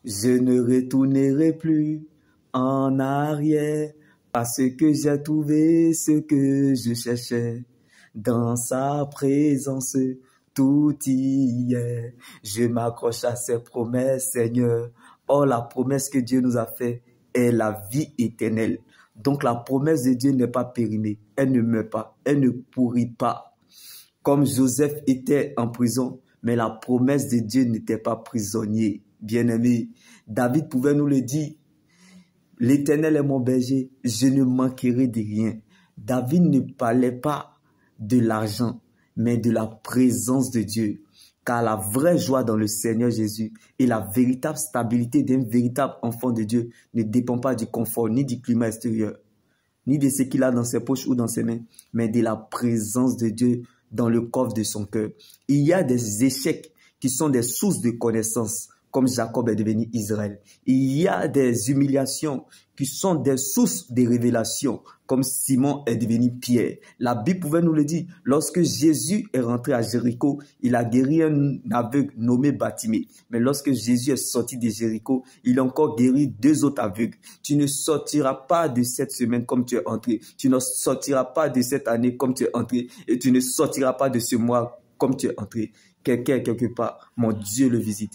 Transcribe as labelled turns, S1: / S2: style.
S1: Je ne retournerai plus en arrière parce que j'ai trouvé ce que je cherchais. Dans sa présence, tout y est. Je m'accroche à ses promesses, Seigneur. Oh, la promesse que Dieu nous a faite est la vie éternelle. Donc la promesse de Dieu n'est pas périmée. Elle ne meurt pas. Elle ne pourrit pas. Comme Joseph était en prison, mais la promesse de Dieu n'était pas prisonnier. Bien-aimé, David pouvait nous le dire. L'Éternel est mon berger, je ne manquerai de rien. David ne parlait pas de l'argent, mais de la présence de Dieu. Car la vraie joie dans le Seigneur Jésus et la véritable stabilité d'un véritable enfant de Dieu ne dépend pas du confort ni du climat extérieur, ni de ce qu'il a dans ses poches ou dans ses mains, mais de la présence de Dieu dans le coffre de son cœur. Il y a des échecs qui sont des sources de connaissance, comme Jacob est devenu Israël. Il y a des humiliations qui sont des sources de révélation, comme Simon est devenu Pierre. La Bible pouvait nous le dire. Lorsque Jésus est rentré à Jéricho, il a guéri un aveugle nommé Bartimée. Mais lorsque Jésus est sorti de Jéricho, il a encore guéri 2 autres aveugles. Tu ne sortiras pas de cette semaine comme tu es entré. Tu ne sortiras pas de cette année comme tu es entré. Et tu ne sortiras pas de ce mois comme tu es entré. Quelqu'un quelque part, mon Dieu le visite.